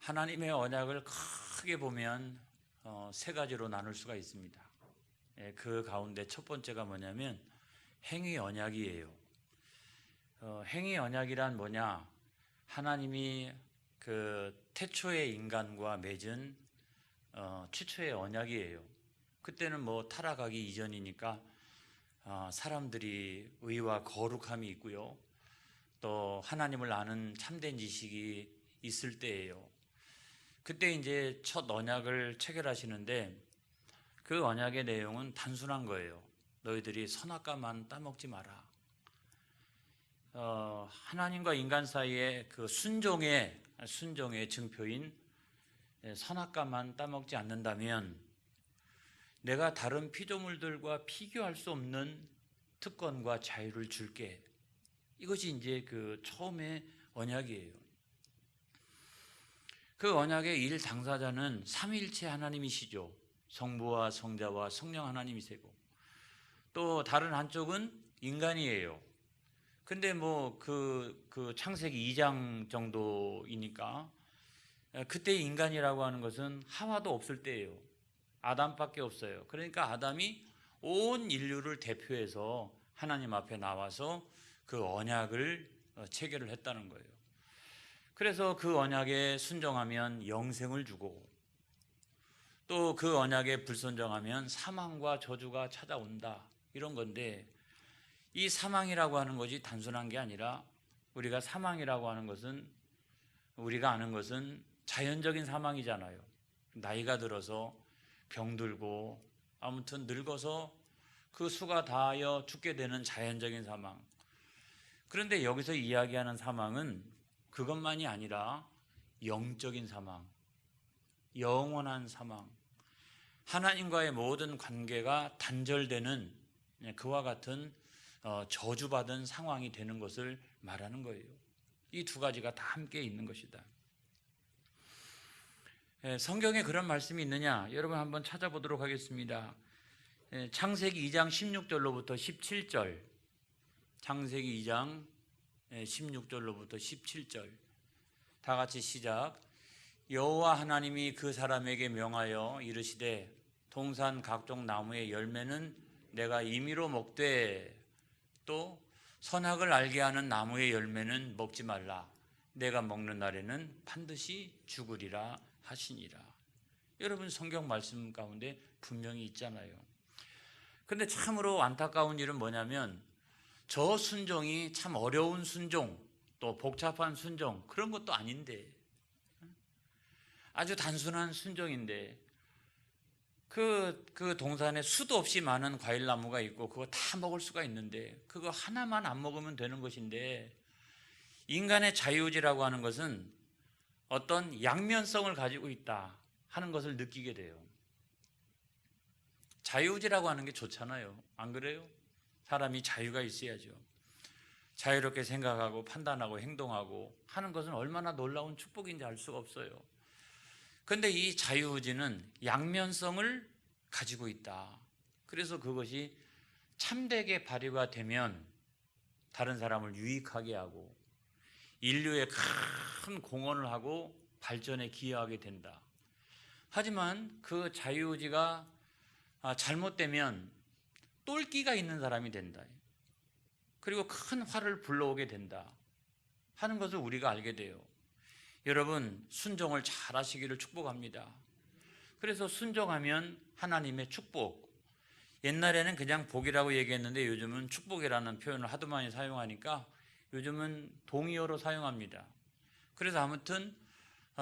하나님의 언약을 크게 보면 세 가지로 나눌 수가 있습니다. 그 가운데 첫 번째가 뭐냐면 행위 언약이에요. 행위 언약이란 뭐냐? 하나님이 그 태초의 인간과 맺은 최초의 언약이에요. 그때는 뭐 타락하기 이전이니까 사람들이 의와 거룩함이 있고요. 또 하나님을 아는 참된 지식이 있을 때예요. 그때 이제 첫 언약을 체결하시는데 그 언약의 내용은 단순한 거예요. 너희들이 선악과만 따먹지 마라. 하나님과 인간 사이에 그 순종의 증표인 선악과만 따먹지 않는다면 내가 다른 피조물들과 비교할 수 없는 특권과 자유를 줄게. 이것이 이제 그 처음의 언약이에요. 그 언약의 일 당사자는 삼위일체 하나님이시죠. 성부와 성자와 성령 하나님이시고 또 다른 한쪽은 인간이에요. 근데 뭐 그 창세기 2장 정도이니까 그때 인간이라고 하는 것은 하와도 없을 때예요. 아담밖에 없어요. 그러니까 아담이 온 인류를 대표해서 하나님 앞에 나와서 그 언약을 체결을 했다는 거예요. 그래서 그 언약에 순종하면 영생을 주고 또 그 언약에 불순종하면 사망과 저주가 찾아온다. 이런 건데 이 사망이라고 하는 것이 단순한 게 아니라 우리가 사망이라고 하는 것은 우리가 아는 것은 자연적인 사망이잖아요. 나이가 들어서 병들고 아무튼 늙어서 그 수가 다하여 죽게 되는 자연적인 사망. 그런데 여기서 이야기하는 사망은 그것만이 아니라 영적인 사망, 영원한 사망, 하나님과의 모든 관계가 단절되는 그와 같은 저주받은 상황이 되는 것을 말하는 거예요. 이 두 가지가 다 함께 있는 것이다. 성경에 그런 말씀이 있느냐? 여러분 한번 찾아보도록 하겠습니다. 창세기 2장 16절로부터 17절, 창세기 2장 16절로부터 17절 다 같이 시작. 여호와 하나님이 그 사람에게 명하여 이르시되 동산 각종 나무의 열매는 내가 임의로 먹되 또 선악을 알게 하는 나무의 열매는 먹지 말라. 내가 먹는 날에는 반드시 죽으리라 하시니라. 여러분 성경 말씀 가운데 분명히 있잖아요. 그런데 참으로 안타까운 일은 뭐냐면 저 순종이 참 어려운 순종 또 복잡한 순종 그런 것도 아닌데 아주 단순한 순종인데 그 동산에 수도 없이 많은 과일나무가 있고 그거 다 먹을 수가 있는데 그거 하나만 안 먹으면 되는 것인데 인간의 자유의지라고 하는 것은 어떤 양면성을 가지고 있다 하는 것을 느끼게 돼요. 자유의지라고 하는 게 좋잖아요. 안 그래요? 사람이 자유가 있어야죠. 자유롭게 생각하고 판단하고 행동하고 하는 것은 얼마나 놀라운 축복인지 알 수가 없어요. 그런데 이 자유의지는 양면성을 가지고 있다. 그래서 그것이 참되게 발휘가 되면 다른 사람을 유익하게 하고 인류에 큰 공헌을 하고 발전에 기여하게 된다. 하지만 그 자유의지가 잘못되면 똘끼가 있는 사람이 된다. 그리고 큰 화를 불러오게 된다 하는 것을 우리가 알게 돼요. 여러분 순종을 잘 하시기를 축복합니다. 그래서 순종하면 하나님의 축복. 옛날에는 그냥 복이라고 얘기했는데 요즘은 축복이라는 표현을 하도 많이 사용하니까 요즘은 동의어로 사용합니다. 그래서 아무튼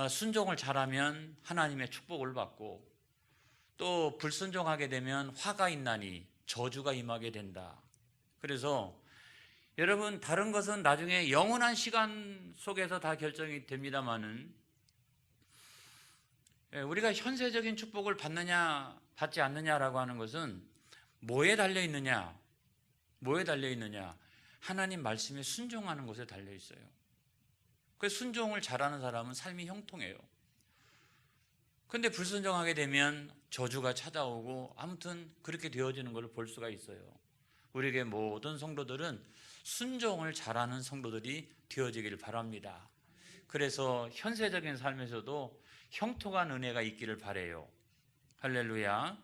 순종을 잘하면 하나님의 축복을 받고 또 불순종하게 되면 화가 있나니 저주가 임하게 된다. 그래서 여러분 다른 것은 나중에 영원한 시간 속에서 다 결정이 됩니다마는 우리가 현세적인 축복을 받느냐 받지 않느냐라고 하는 것은 뭐에 달려 있느냐? 뭐에 달려 있느냐? 하나님 말씀에 순종하는 것에 달려 있어요. 그 순종을 잘하는 사람은 삶이 형통해요. 그런데 불순종하게 되면 저주가 찾아오고 아무튼 그렇게 되어지는 것을 볼 수가 있어요. 우리에게 모든 성도들은 순종을 잘하는 성도들이 되어지기를 바랍니다. 그래서 현세적인 삶에서도 형통한 은혜가 있기를 바라요. 할렐루야.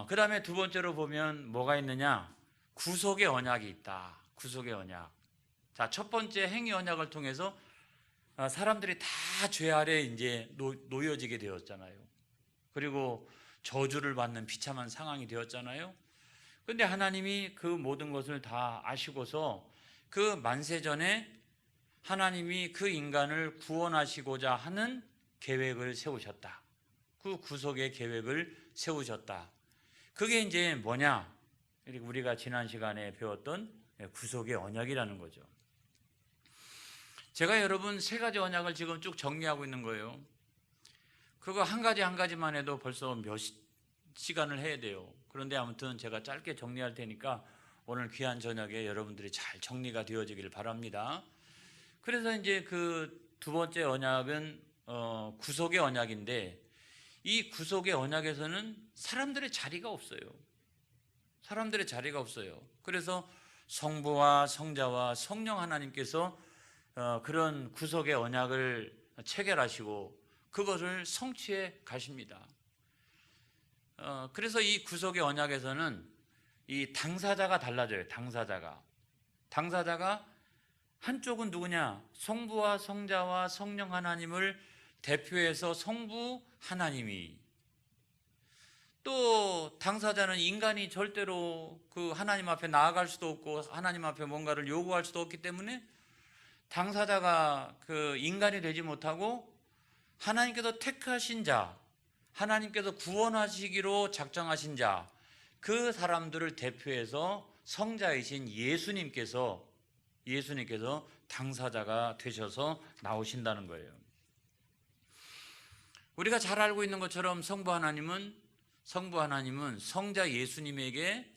그 다음에 두 번째로 보면 뭐가 있느냐? 구속의 언약이 있다. 구속의 언약. 자, 첫 번째 행위 언약을 통해서 사람들이 다 죄 아래 이제 놓여지게 되었잖아요. 그리고 저주를 받는 비참한 상황이 되었잖아요. 그런데 하나님이 그 모든 것을 다 아시고서 그 만세전에 하나님이 그 인간을 구원하시고자 하는 계획을 세우셨다. 그 구속의 계획을 세우셨다. 그게 이제 뭐냐? 우리가 지난 시간에 배웠던 구속의 언약이라는 거죠. 제가 여러분 세 가지 언약을 지금 쭉 정리하고 있는 거예요. 그거 한 가지 한 가지만 해도 벌써 몇 시간을 해야 돼요. 그런데 아무튼 제가 짧게 정리할 테니까 오늘 귀한 저녁에 여러분들이 잘 정리가 되어지기를 바랍니다. 그래서 이제 그 두 번째 언약은 구속의 언약인데, 이 구속의 언약에서는 사람들의 자리가 없어요. 사람들의 자리가 없어요. 그래서 성부와 성자와 성령 하나님께서 그런 구속의 언약을 체결하시고 그것을 성취해 가십니다. 그래서 이 구속의 언약에서는 이 당사자가 달라져요. 당사자가 한쪽은 누구냐? 성부와 성자와 성령 하나님을 대표해서 성부 하나님이, 또 당사자는 인간이 절대로 그 하나님 앞에 나아갈 수도 없고 하나님 앞에 뭔가를 요구할 수도 없기 때문에 당사자가 그 인간이 되지 못하고 하나님께서 택하신 자, 하나님께서 구원하시기로 작정하신 자, 그 사람들을 대표해서 성자이신 예수님께서 당사자가 되셔서 나오신다는 거예요. 우리가 잘 알고 있는 것처럼 성부 하나님은 성자 예수님에게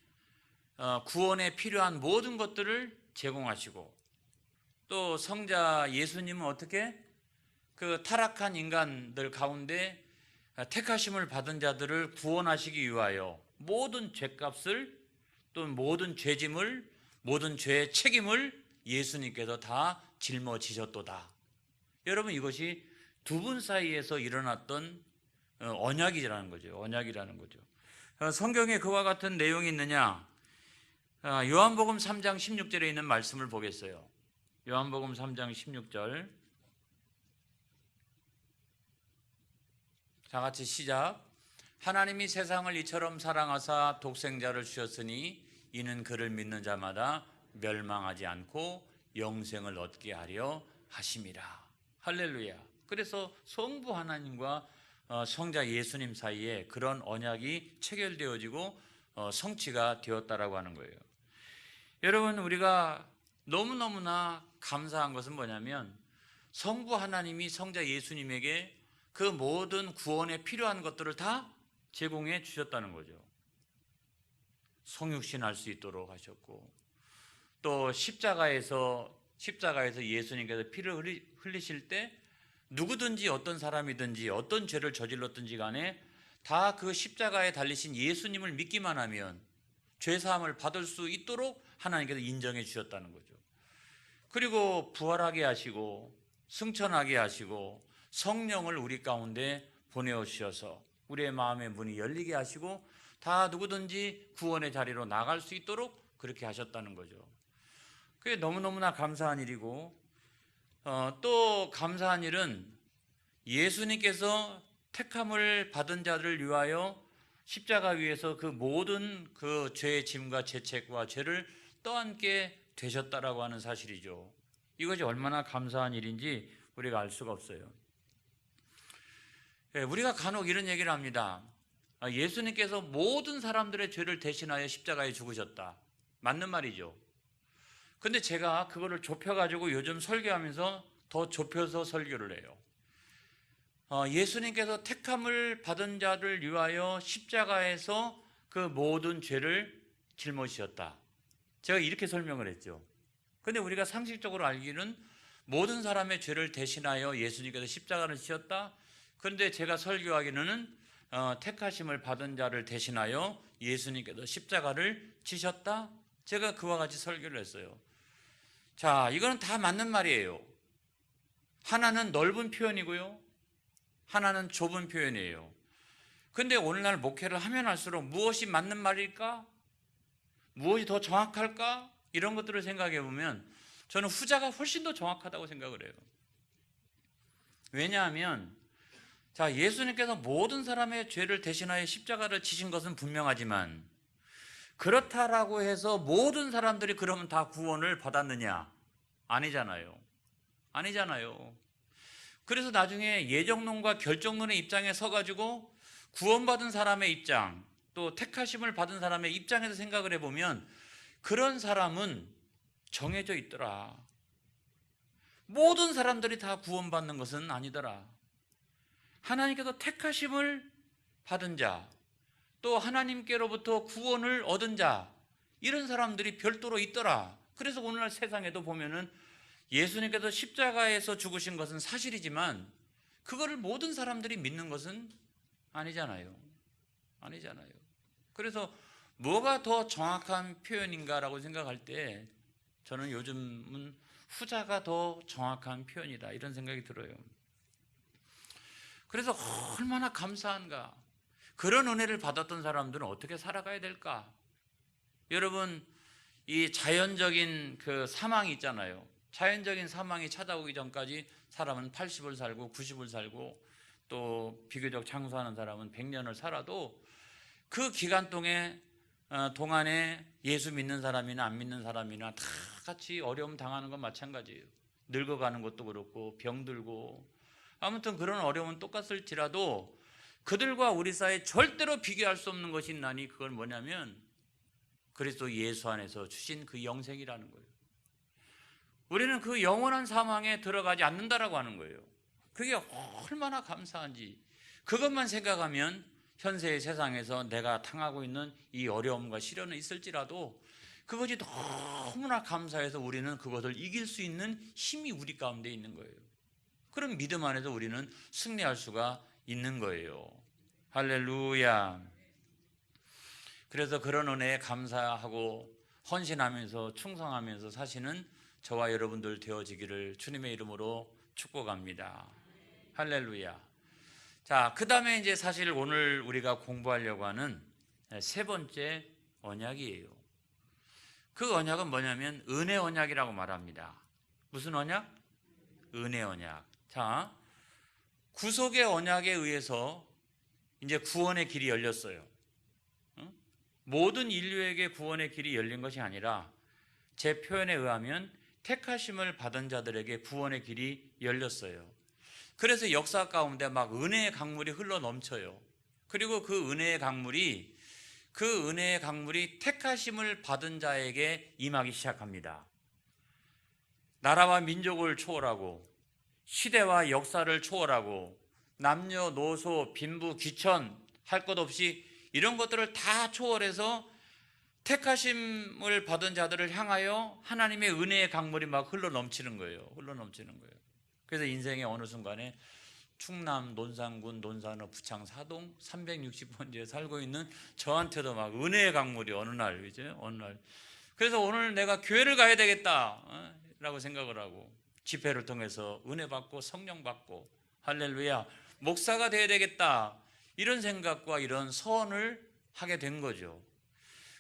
구원에 필요한 모든 것들을 제공하시고, 또 성자 예수님은 어떻게 그 타락한 인간들 가운데 택하심을 받은 자들을 구원하시기 위하여 모든 죄값을, 또 모든 죄짐을, 모든 죄의 책임을 예수님께서 다 짊어지셨도다. 여러분, 이것이 두 분 사이에서 일어났던 언약이라는 거죠. 성경에 그와 같은 내용이 있느냐? 요한복음 3장 16절에 있는 말씀을 보겠어요. 요한복음 3장 16절. 다 같이 시작. 하나님이 세상을 이처럼 사랑하사 독생자를 주셨으니 이는 그를 믿는 자마다 멸망하지 않고 영생을 얻게 하려 하심이라. 할렐루야. 그래서 성부 하나님과 성자 예수님 사이에 그런 언약이 체결되어지고 성취가 되었다라고 하는 거예요. 여러분, 우리가 너무너무나 감사한 것은 뭐냐면 성부 하나님이 성자 예수님에게 그 모든 구원에 필요한 것들을 다 제공해 주셨다는 거죠. 성육신할 수 있도록 하셨고, 또 십자가에서 예수님께서 피를 흘리실 때 누구든지 어떤 사람이든지 어떤 죄를 저질렀든지 간에 다 그 십자가에 달리신 예수님을 믿기만 하면 죄사함을 받을 수 있도록 하나님께서 인정해 주셨다는 거죠. 그리고 부활하게 하시고 승천하게 하시고 성령을 우리 가운데 보내오셔서 우리의 마음의 문이 열리게 하시고 다 누구든지 구원의 자리로 나갈 수 있도록 그렇게 하셨다는 거죠. 그게 너무너무나 감사한 일이고, 또 감사한 일은 예수님께서 택함을 받은 자들을 위하여 십자가 위에서 그 모든 그 죄의 짐과 죄책과 죄를 떠안게 되셨다라고 하는 사실이죠. 이것이 얼마나 감사한 일인지 우리가 알 수가 없어요. 우리가 간혹 이런 얘기를 합니다. 예수님께서 모든 사람들의 죄를 대신하여 십자가에 죽으셨다. 맞는 말이죠. 근데 제가 그거를 좁혀가지고 요즘 설교하면서 더 좁혀서 설교를 해요. 예수님께서 택함을 받은 자를 위하여 십자가에서 그 모든 죄를 짊어지셨다. 제가 이렇게 설명을 했죠. 근데 우리가 상식적으로 알기는 모든 사람의 죄를 대신하여 예수님께서 십자가를 지셨다. 그런데 제가 설교하기는 택하심을 받은 자를 대신하여 예수님께서 십자가를 지셨다. 제가 그와 같이 설교를 했어요. 자, 이거는 다 맞는 말이에요. 하나는 넓은 표현이고요, 하나는 좁은 표현이에요. 근데 오늘날 목회를 하면 할수록 무엇이 맞는 말일까? 무엇이 더 정확할까? 이런 것들을 생각해 보면 저는 후자가 훨씬 더 정확하다고 생각을 해요. 왜냐하면 자, 예수님께서 모든 사람의 죄를 대신하여 십자가를 지신 것은 분명하지만 그렇다라고 해서 모든 사람들이 그러면 다 구원을 받았느냐? 아니잖아요. 아니잖아요. 그래서 나중에 예정론과 결정론의 입장에 서가지고 구원받은 사람의 입장, 또 택하심을 받은 사람의 입장에서 생각을 해보면 그런 사람은 정해져 있더라. 모든 사람들이 다 구원받는 것은 아니더라. 하나님께서 택하심을 받은 자, 또 하나님께로부터 구원을 얻은 자, 이런 사람들이 별도로 있더라. 그래서 오늘날 세상에도 보면은 예수님께서 십자가에서 죽으신 것은 사실이지만 그거를 모든 사람들이 믿는 것은 아니잖아요. 아니잖아요. 그래서 뭐가 더 정확한 표현인가라고 생각할 때 저는 요즘은 후자가 더 정확한 표현이다, 이런 생각이 들어요. 그래서 얼마나 감사한가. 그런 은혜를 받았던 사람들은 어떻게 살아가야 될까? 여러분, 이 자연적인 그 사망이 있잖아요. 자연적인 사망이 찾아오기 전까지 사람은 80을 살고 90을 살고 또 비교적 장수하는 사람은 100년을 살아도 그 기간 동안에 예수 믿는 사람이나 안 믿는 사람이나 다 같이 어려움 당하는 건 마찬가지예요. 늙어가는 것도 그렇고 병들고, 아무튼 그런 어려움은 똑같을지라도 그들과 우리 사이에 절대로 비교할 수 없는 것이 있나니 그건 뭐냐면 그리스도 예수 안에서 주신 그 영생이라는 거예요. 우리는 그 영원한 사망에 들어가지 않는다라고 하는 거예요. 그게 얼마나 감사한지 그것만 생각하면 현세의 세상에서 내가 당하고 있는 이 어려움과 시련은 있을지라도 그것이 너무나 감사해서 우리는 그것을 이길 수 있는 힘이 우리 가운데 있는 거예요. 그런 믿음 안에서 우리는 승리할 수가 있는 거예요. 할렐루야. 그래서 그런 은혜에 감사하고 헌신하면서 충성하면서 사시는 저와 여러분들 되어지기를 주님의 이름으로 축복합니다. 할렐루야. 자, 그 다음에 이제 사실 오늘 우리가 공부하려고 하는 세 번째 언약이에요. 그 언약은 뭐냐면 은혜 언약이라고 말합니다. 무슨 언약? 은혜 언약. 자, 구속의 언약에 의해서 이제 구원의 길이 열렸어요. 모든 인류에게 구원의 길이 열린 것이 아니라 제 표현에 의하면 택하심을 받은 자들에게 구원의 길이 열렸어요. 그래서 역사 가운데 막 은혜의 강물이 흘러 넘쳐요. 그리고 그 은혜의 강물이 택하심을 받은 자에게 임하기 시작합니다. 나라와 민족을 초월하고 시대와 역사를 초월하고 남녀노소 빈부 귀천 할 것 없이 이런 것들을 다 초월해서 택하심을 받은 자들을 향하여 하나님의 은혜의 강물이 막 흘러 넘치는 거예요. 그래서 인생의 어느 순간에 충남 논산군 논산읍 부창 사동 360번지에 살고 있는 저한테도 막 은혜의 강물이 어느 날. 그래서 오늘 내가 교회를 가야 되겠다 라고 생각을 하고 집회를 통해서 은혜 받고 성령 받고 할렐루야, 목사가 돼야 되겠다, 이런 생각과 이런 서원을 하게 된 거죠.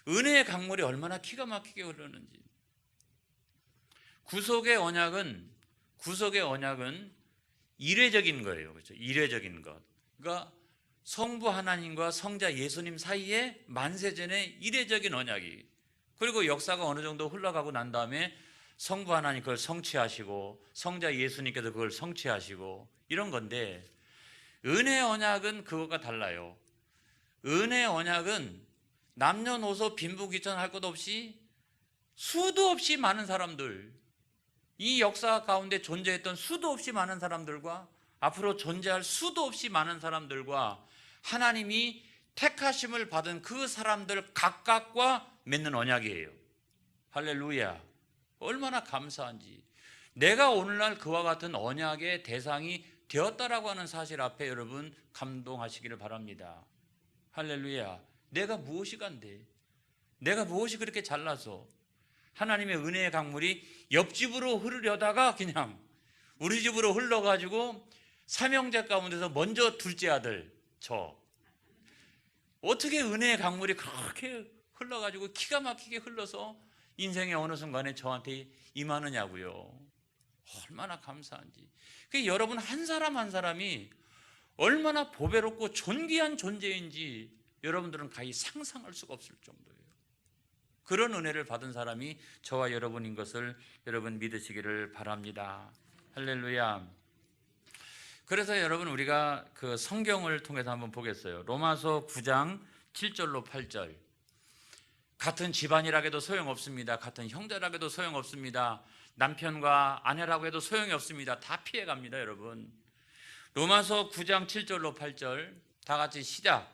은혜의 강물이 얼마나 기가 막히게 흐르는지. 구속의 언약은 이례적인 거예요. 그렇죠? 이례적인 것. 그러니까 성부 하나님과 성자 예수님 사이에 만세전의 이례적인 언약이, 그리고 역사가 어느 정도 흘러가고 난 다음에 성부 하나님 그걸 성취하시고 성자 예수님께서 그걸 성취하시고 이런 건데, 은혜 언약은 그것과 달라요. 은혜 언약은 남녀노소 빈부귀천 할 것 없이 수도 없이 많은 사람들, 이 역사 가운데 존재했던 수도 없이 많은 사람들과 앞으로 존재할 수도 없이 많은 사람들과 하나님이 택하심을 받은 그 사람들 각각과 맺는 언약이에요. 할렐루야. 얼마나 감사한지. 내가 오늘날 그와 같은 언약의 대상이 되었다라고 하는 사실 앞에 여러분 감동하시기를 바랍니다. 할렐루야. 내가 무엇이 간데, 내가 무엇이 그렇게 잘나서 하나님의 은혜의 강물이 옆집으로 흐르려다가 그냥 우리 집으로 흘러가지고 삼형제 가운데서 먼저 둘째 아들 저. 어떻게 은혜의 강물이 그렇게 흘러가지고 기가 막히게 흘러서 인생의 어느 순간에 저한테 임하느냐고요. 얼마나 감사한지. 여러분 한 사람 한 사람이 얼마나 보배롭고 존귀한 존재인지 여러분들은 가히 상상할 수가 없을 정도예요. 그런 은혜를 받은 사람이 저와 여러분인 것을 여러분 믿으시기를 바랍니다. 할렐루야. 그래서 여러분 우리가 그 성경을 통해서 한번 보겠어요. 로마서 9장 7절로 8절. 같은 집안이라 해도 소용없습니다. 같은 형제라 해도 소용없습니다. 남편과 아내라고 해도 소용이 없습니다. 다 피해갑니다, 여러분. 로마서 9장 7절로 8절 다 같이 시작.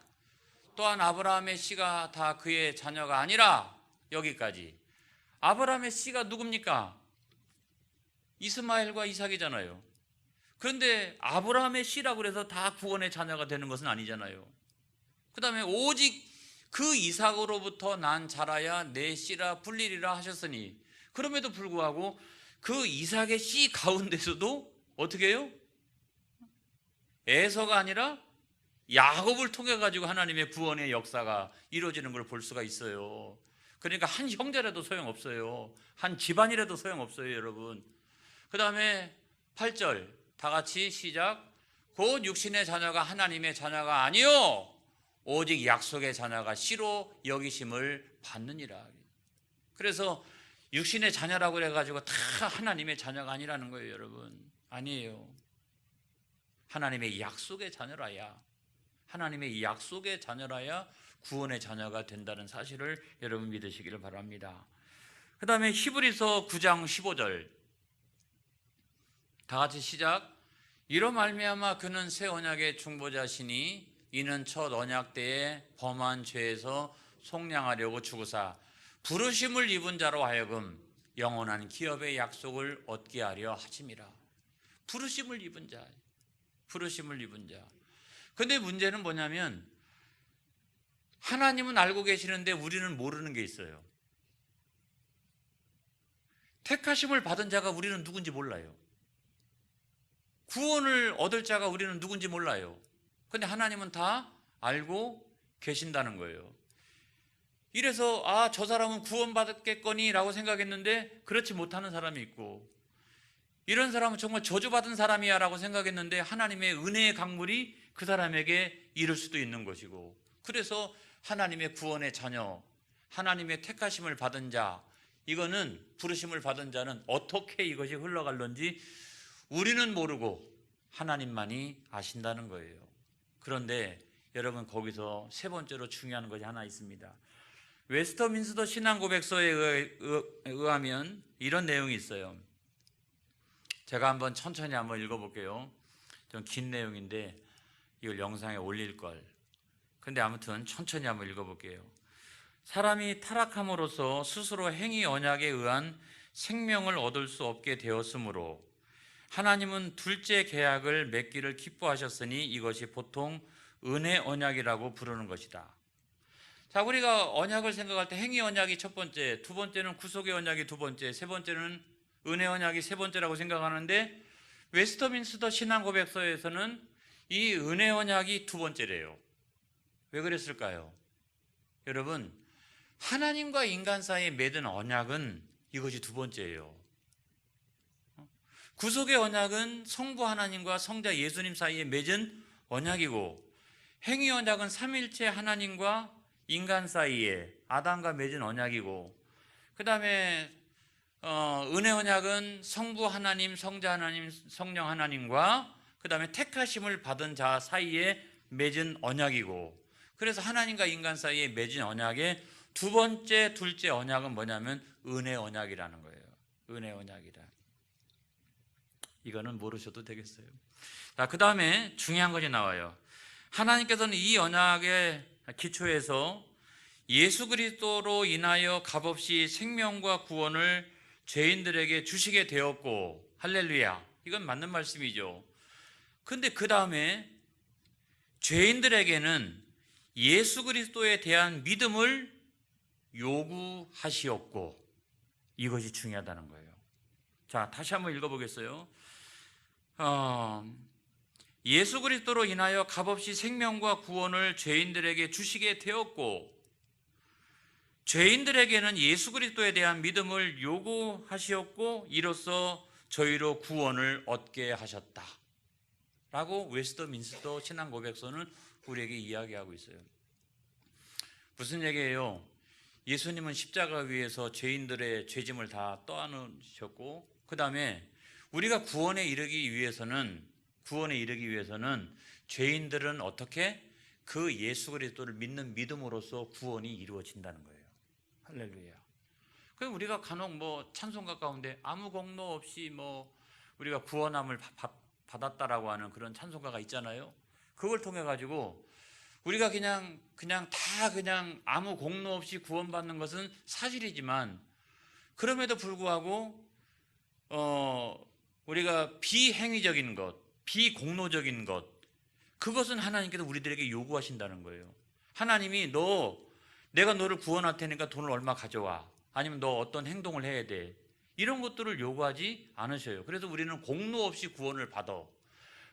또한 아브라함의 씨가 다 그의 자녀가 아니라, 여기까지. 아브라함의 씨가 누굽니까? 이스마엘과 이삭이잖아요. 그런데 아브라함의 씨라고 해서 다 구원의 자녀가 되는 것은 아니잖아요. 그 다음에 오직 그 이삭으로부터 난 자라야 내 씨라 불리리라 하셨으니, 그럼에도 불구하고 그 이삭의 씨 가운데서도 어떻게 해요? 에서가 아니라 야곱을 통해 가지고 하나님의 구원의 역사가 이루어지는 걸 볼 수가 있어요. 그러니까 한 형제라도 소용없어요. 한 집안이라도 소용없어요, 여러분. 그 다음에 8절 다 같이 시작. 곧 육신의 자녀가 하나님의 자녀가 아니요 오직 약속의 자녀가 씨로 여기심을 받느니라. 그래서 육신의 자녀라고 해가지고 다 하나님의 자녀가 아니라는 거예요, 여러분. 아니에요. 하나님의 약속의 자녀라야, 하나님의 약속의 자녀라야 구원의 자녀가 된다는 사실을 여러분 믿으시기를 바랍니다. 그 다음에 히브리서 9장 15절 다 같이 시작. 이로 말미암아 그는 새 언약의 중보자시니 이는 첫 언약 때에 범한 죄에서 속량하려고 죽으사 부르심을 입은 자로 하여금 영원한 기업의 약속을 얻게 하려 하심이라. 부르심을 입은 자, 부르심을 입은 자. 근데 문제는 뭐냐면 하나님은 알고 계시는데 우리는 모르는 게 있어요. 택하심을 받은 자가 우리는 누군지 몰라요. 구원을 얻을 자가 우리는 누군지 몰라요. 근데 하나님은 다 알고 계신다는 거예요. 이래서 저 사람은 구원받았겠거니 라고 생각했는데 그렇지 못하는 사람이 있고, 이런 사람은 정말 저주받은 사람이야 라고 생각했는데 하나님의 은혜의 강물이 그 사람에게 이를 수도 있는 것이고, 그래서 하나님의 구원의 자녀, 하나님의 택하심을 받은 자, 이거는 부르심을 받은 자는 어떻게 이것이 흘러갈런지 우리는 모르고 하나님만이 아신다는 거예요. 그런데 여러분 거기서 세 번째로 중요한 것이 하나 있습니다. 웨스터민스터 신앙고백서에 의하면 이런 내용이 있어요. 제가 한번 천천히 한번 읽어볼게요. 좀 긴 내용인데 이걸 영상에 올릴 걸. 근데 아무튼 천천히 한번 읽어볼게요. 사람이 타락함으로써 스스로 행위 언약에 의한 생명을 얻을 수 없게 되었으므로 하나님은 둘째 계약을 맺기를 기뻐하셨으니 이것이 보통 은혜 언약이라고 부르는 것이다. 자, 우리가 언약을 생각할 때 행위 언약이 첫 번째, 두 번째는 구속의 언약이 두 번째, 세 번째는 은혜 언약이 세 번째라고 생각하는데 웨스터민스터 신앙고백서에서는 이 은혜 언약이 두 번째래요. 왜 그랬을까요? 여러분, 하나님과 인간 사이에 맺은 언약은 이것이 두 번째예요. 구속의 언약은 성부 하나님과 성자 예수님 사이에 맺은 언약이고, 행위 언약은 삼일체 하나님과 인간 사이에 아담과 맺은 언약이고, 그 다음에 은혜 언약은 성부 하나님, 성자 하나님, 성령 하나님과 그 다음에 택하심을 받은 자 사이에 맺은 언약이고, 그래서 하나님과 인간 사이에 맺은 언약의 두 번째, 둘째 언약은 뭐냐면 은혜 언약이라는 거예요. 은혜 언약이라. 이거는 모르셔도 되겠어요. 자, 그 다음에 중요한 것이 나와요. 하나님께서는 이 언약의 기초에서 예수 그리스도로 인하여 값없이 생명과 구원을 죄인들에게 주시게 되었고, 할렐루야, 이건 맞는 말씀이죠. 근데 그 다음에 죄인들에게는 예수 그리스도에 대한 믿음을 요구하시었고, 이것이 중요하다는 거예요. 자, 다시 한번 읽어보겠어요. 예수 그리스도로 인하여 값없이 생명과 구원을 죄인들에게 주시게 되었고, 죄인들에게는 예수 그리스도에 대한 믿음을 요구하시었고, 이로써 저희로 구원을 얻게 하셨다 라고 웨스트민스터 신앙고백서는 우리에게 이야기하고 있어요. 무슨 얘기예요? 예수님은 십자가 위에서 죄인들의 죄짐을 다 떠안으셨고, 그 다음에 우리가 구원에 이르기 위해서는 죄인들은 어떻게? 그 예수 그리스도를 믿는 믿음으로써 구원이 이루어진다는 거예요. 할렐루야. 그럼 우리가 간혹 찬송가 가운데 아무 공로 없이 우리가 구원함을 받았다라고 하는 그런 찬송가가 있잖아요. 그걸 통해 가지고 우리가 그냥 아무 공로 없이 구원받는 것은 사실이지만, 그럼에도 불구하고 우리가 비행위적인 것, 비공로적인 것, 그것은 하나님께서 우리들에게 요구하신다는 거예요. 하나님이 내가 너를 구원할 테니까 돈을 얼마 가져와, 아니면 너 어떤 행동을 해야 돼, 이런 것들을 요구하지 않으셔요. 그래서 우리는 공로 없이 구원을 받아.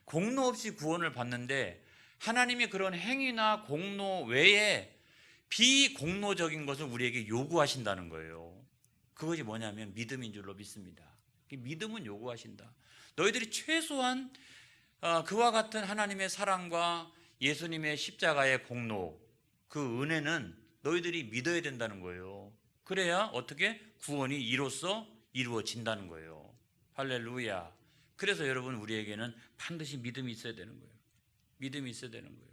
공로 없이 구원을 받는데, 하나님이 그런 행위나 공로 외에 비공로적인 것을 우리에게 요구하신다는 거예요. 그것이 뭐냐면 믿음인 줄로 믿습니다. 믿음은 요구하신다. 너희들이 최소한 그와 같은 하나님의 사랑과 예수님의 십자가의 공로, 그 은혜는 너희들이 믿어야 된다는 거예요. 그래야 어떻게? 구원이 이로써 이루어진다는 거예요. 할렐루야. 그래서 여러분, 우리에게는 반드시 믿음이 있어야 되는 거예요. 믿음이 있어야 되는 거예요.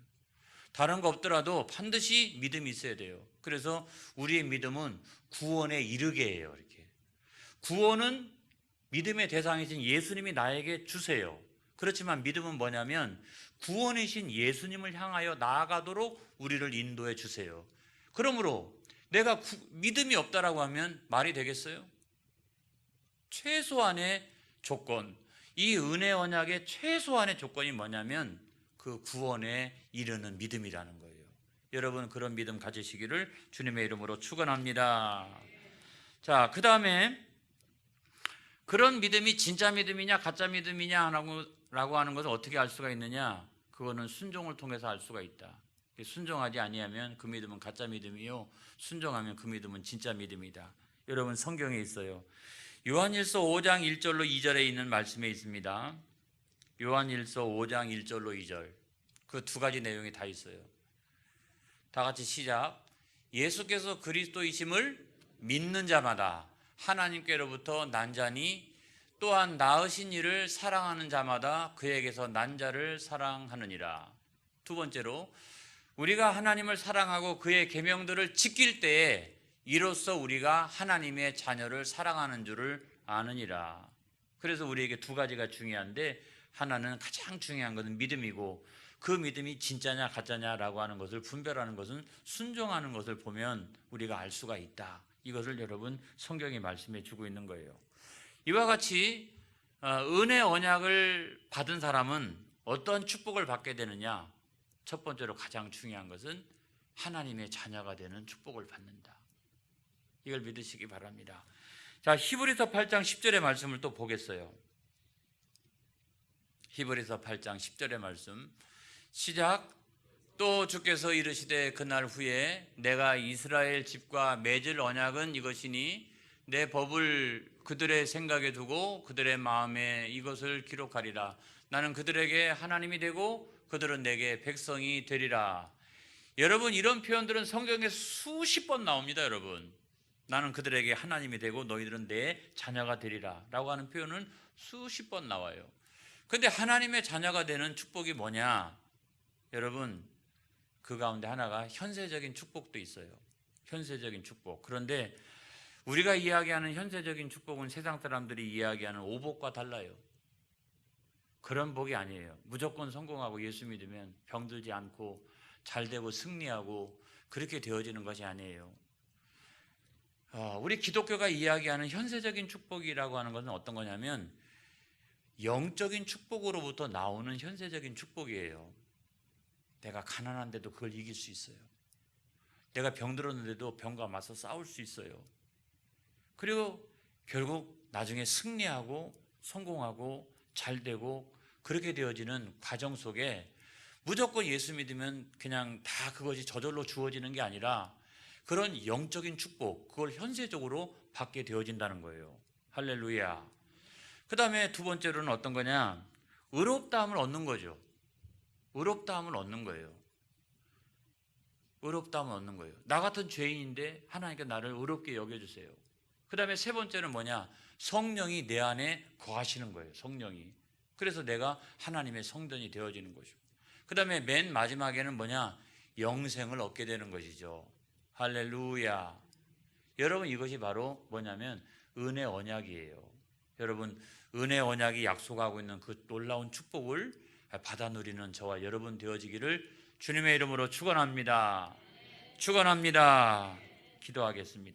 다른 거 없더라도 반드시 믿음이 있어야 돼요. 그래서 우리의 믿음은 구원에 이르게 해요. 이렇게. 구원은 믿음의 대상이신 예수님이 나에게 주세요. 그렇지만 믿음은 뭐냐면 구원이신 예수님을 향하여 나아가도록 우리를 인도해 주세요. 그러므로 내가 믿음이 없다라고 하면 말이 되겠어요? 최소한의 조건, 이 은혜 언약의 최소한의 조건이 뭐냐면 그 구원에 이르는 믿음이라는 거예요. 여러분, 그런 믿음 가지시기를 주님의 이름으로 축원합니다. 자, 그 다음에 그런 믿음이 진짜 믿음이냐 가짜 믿음이냐라고 하는 것을 어떻게 알 수가 있느냐? 그거는 순종을 통해서 알 수가 있다. 순종하지 아니하면 그 믿음은 가짜 믿음이요, 순종하면 그 믿음은 진짜 믿음이다. 여러분, 성경에 있어요. 요한일서 5장 1절로 2절에 있는 말씀에 있습니다. 요한일서 5장 1절로 2절, 그 두 가지 내용이 다 있어요. 다 같이 시작. 예수께서 그리스도이심을 믿는 자마다 하나님께로부터 난 자니, 또한 낳으신 이를 사랑하는 자마다 그에게서 난 자를 사랑하느니라. 두 번째로, 우리가 하나님을 사랑하고 그의 계명들을 지킬 때에 이로써 우리가 하나님의 자녀를 사랑하는 줄을 아느니라. 그래서 우리에게 두 가지가 중요한데, 하나는 가장 중요한 것은 믿음이고, 그 믿음이 진짜냐 가짜냐라고 하는 것을 분별하는 것은 순종하는 것을 보면 우리가 알 수가 있다. 이것을 여러분, 성경이 말씀해 주고 있는 거예요. 이와 같이 은혜 언약을 받은 사람은 어떤 축복을 받게 되느냐? 첫 번째로 가장 중요한 것은 하나님의 자녀가 되는 축복을 받는다. 이걸 믿으시기 바랍니다. 자, 히브리서 8장 10절의 말씀을 또 보겠어요. 히브리서 8장 10절의 말씀 시작. 또 주께서 이르시되 그날 후에 내가 이스라엘 집과 맺을 언약은 이것이니 내 법을 그들의 생각에 두고 그들의 마음에 이것을 기록하리라. 나는 그들에게 하나님이 되고 그들은 내게 백성이 되리라. 여러분, 이런 표현들은 성경에 수십 번 나옵니다. 여러분, 나는 그들에게 하나님이 되고 너희들은 내 자녀가 되리라 라고 하는 표현은 수십 번 나와요. 그런데 하나님의 자녀가 되는 축복이 뭐냐? 여러분, 그 가운데 하나가 현세적인 축복도 있어요. 현세적인 축복. 그런데 우리가 이야기하는 현세적인 축복은 세상 사람들이 이야기하는 오복과 달라요. 그런 복이 아니에요. 무조건 성공하고 예수 믿으면 병들지 않고 잘되고 승리하고 그렇게 되어지는 것이 아니에요. 우리 기독교가 이야기하는 현세적인 축복이라고 하는 것은 어떤 거냐면 영적인 축복으로부터 나오는 현세적인 축복이에요. 내가 가난한데도 그걸 이길 수 있어요. 내가 병들었는데도 병과 맞서 싸울 수 있어요. 그리고 결국 나중에 승리하고 성공하고 잘되고 그렇게 되어지는 과정 속에 무조건 예수 믿으면 그냥 다 그것이 저절로 주어지는 게 아니라 그런 영적인 축복, 그걸 현세적으로 받게 되어진다는 거예요. 할렐루야. 그 다음에 두 번째로는 어떤 거냐? 의롭다함을 얻는 거죠. 의롭다함을 얻는 거예요. 의롭다함을 얻는 거예요. 나 같은 죄인인데 하나님께 나를 의롭게 여겨주세요. 그 다음에 세 번째는 뭐냐? 성령이 내 안에 거하시는 거예요. 성령이. 그래서 내가 하나님의 성전이 되어지는 것이고, 그 다음에 맨 마지막에는 뭐냐? 영생을 얻게 되는 것이죠. 할렐루야. 여러분, 이것이 바로 뭐냐면 은혜 언약이에요. 여러분, 은혜 언약이 약속하고 있는 그 놀라운 축복을 받아 누리는 저와 여러분 되어지기를 주님의 이름으로 축원합니다. 축원합니다. 기도하겠습니다.